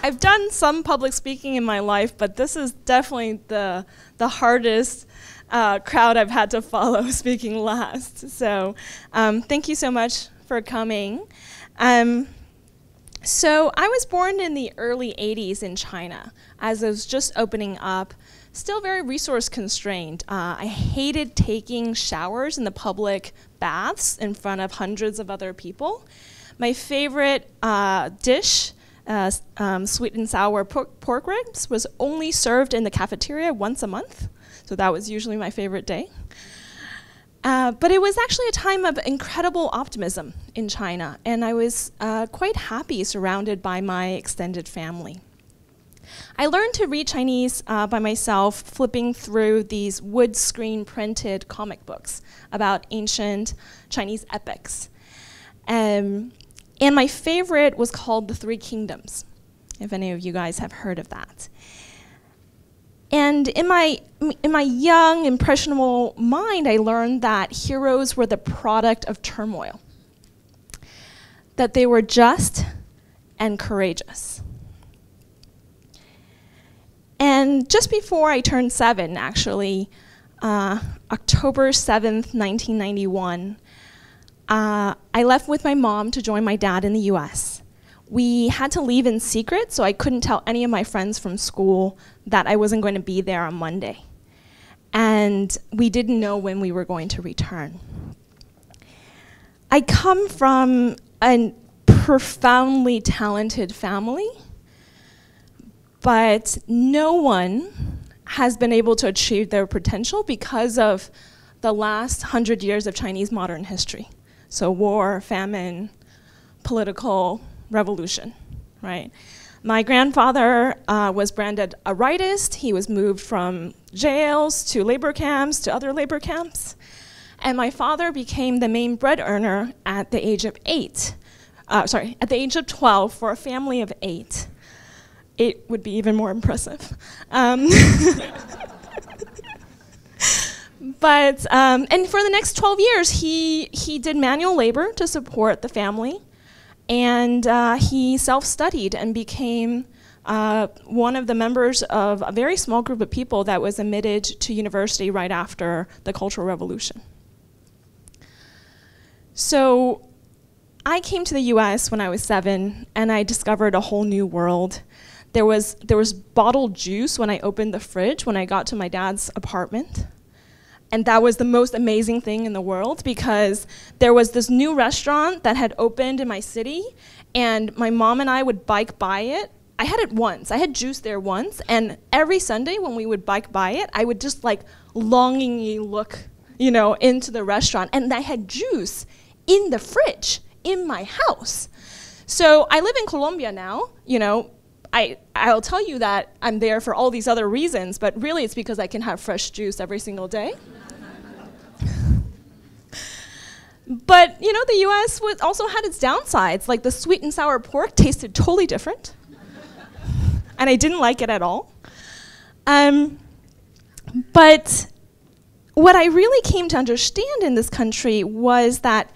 I've done some public speaking in my life, but this is definitely the hardest crowd I've had to follow speaking last. So thank you so much for coming. So I was born in the early 80s in China, as it was just opening up, still very resource constrained. I hated taking showers in the public baths in front of hundreds of other people. My favorite dish, sweet and sour pork ribs, was only served in the cafeteria once a month. So that was usually my favorite day. But it was actually a time of incredible optimism in China, and I was quite happy surrounded by my extended family. I learned to read Chinese by myself, flipping through these wood screen printed comic books about ancient Chinese epics. And my favorite was called The Three Kingdoms, if any of you guys have heard of that. And in my young, impressionable mind, I learned that heroes were the product of turmoil, that they were just and courageous. And just before I turned 7, actually, October 7th, 1991, I left with my mom to join my dad in the US. We had to leave in secret, so I couldn't tell any of my friends from school that I wasn't going to be there on Monday. And we didn't know when we were going to return. I come from a profoundly talented family, but no one has been able to achieve their potential because of the last 100 years of Chinese modern history. So war, famine, political revolution, right? My grandfather was branded a rightist. He was moved from jails to labor camps to other labor camps. And my father became the main bread earner at the age of 12 for a family of 8. It would be even more impressive. And for the next 12 years, he did manual labor to support the family. And he self-studied and became one of the members of a very small group of people that was admitted to university right after the Cultural Revolution. So I came to the US when I was 7, and I discovered a whole new world. There was bottled juice when I opened the fridge when I got to my dad's apartment. And that was the most amazing thing in the world, because there was this new restaurant that had opened in my city, and my mom and I would bike by it. I had it once. I had juice there once, and every Sunday when we would bike by it, I would just like longingly look, into the restaurant, and I had juice in the fridge in my house. So I live in Colombia now, I'll tell you that I'm there for all these other reasons, but really it's because I can have fresh juice every single day. But, the US also had its downsides, like the sweet and sour pork tasted totally different. And I didn't like it at all. But what I really came to understand in this country was that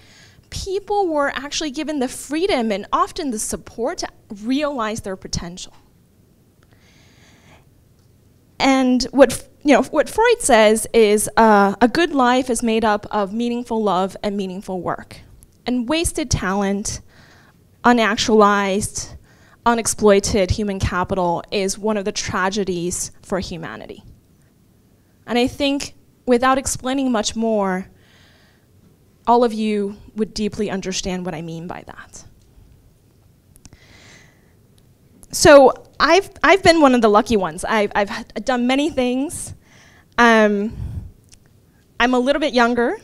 people were actually given the freedom and often the support to realize their potential. And what Freud says is a good life is made up of meaningful love and meaningful work. And wasted talent, unactualized, unexploited human capital is one of the tragedies for humanity. And I think without explaining much more, all of you would deeply understand what I mean by that. So I've been one of the lucky ones. I've done many things. I'm a little bit younger.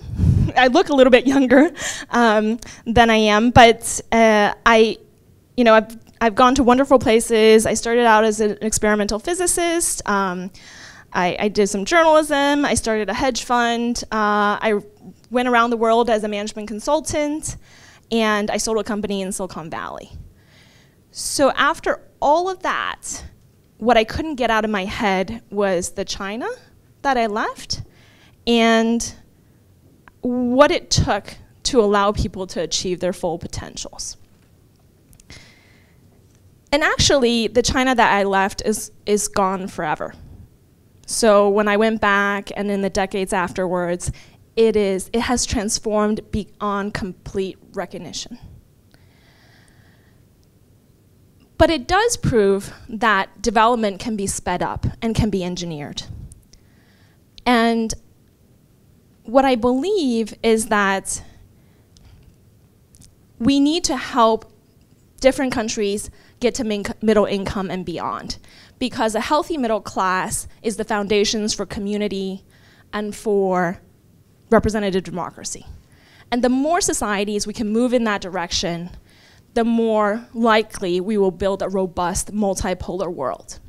I look a little bit younger than I am, but I've gone to wonderful places. I started out as an experimental physicist. I did some journalism. I started a hedge fund. I went around the world as a management consultant, and I sold a company in Silicon Valley. So after all of that, what I couldn't get out of my head was the China that I left and what it took to allow people to achieve their full potentials. And actually, the China that I left is gone forever. So when I went back and in the decades afterwards, it has transformed beyond complete recognition. But it does prove that development can be sped up and can be engineered. And what I believe is that we need to help different countries get to middle income and beyond, because a healthy middle class is the foundations for community and for representative democracy. And the more societies we can move in that direction, the more likely we will build a robust multipolar world.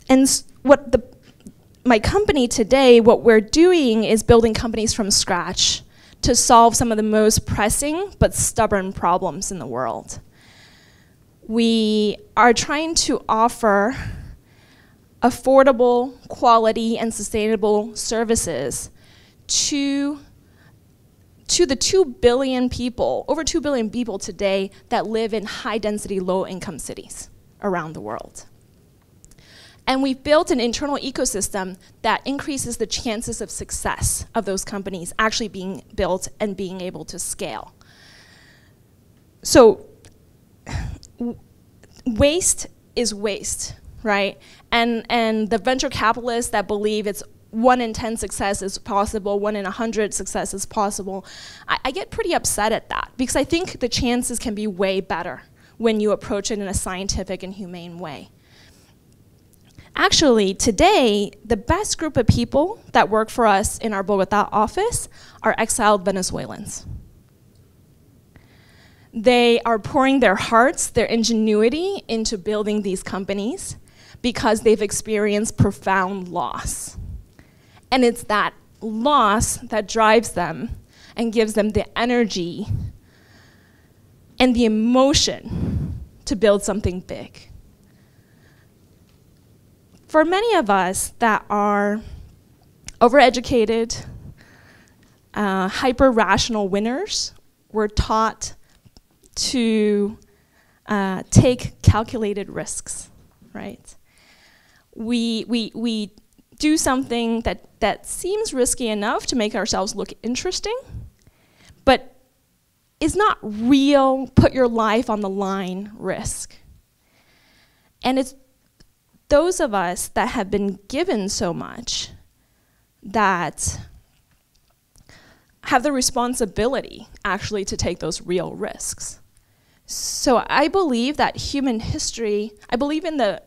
And my company today, what we're doing is building companies from scratch to solve some of the most pressing but stubborn problems in the world. We are trying to offer affordable, quality, and sustainable services to the 2 billion people, over 2 billion people today that live in high-density, low-income cities around the world. And we've built an internal ecosystem that increases the chances of success of those companies actually being built and being able to scale. So waste is waste, right? And the venture capitalists that believe it's 1 in 10 success is possible, 1 in 100 success is possible, I get pretty upset at that, because I think the chances can be way better when you approach it in a scientific and humane way. Actually, today, the best group of people that work for us in our Bogota office are exiled Venezuelans. They are pouring their hearts, their ingenuity into building these companies because they've experienced profound loss. And it's that loss that drives them and gives them the energy and the emotion to build something big. For many of us that are overeducated, hyper-rational winners, we're taught to take calculated risks, right? We do something that seems risky enough to make ourselves look interesting, but is not real, put your life on the line risk. And it's those of us that have been given so much that have the responsibility actually to take those real risks. So I believe that human history, I believe in the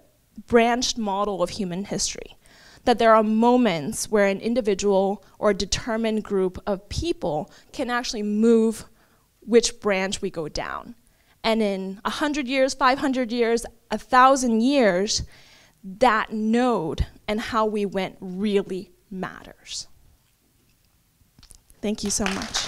branched model of human history, that there are moments where an individual or a determined group of people can actually move which branch we go down. And in 100 years, 500 years, 1,000 years, that node and how we went really matters. Thank you so much.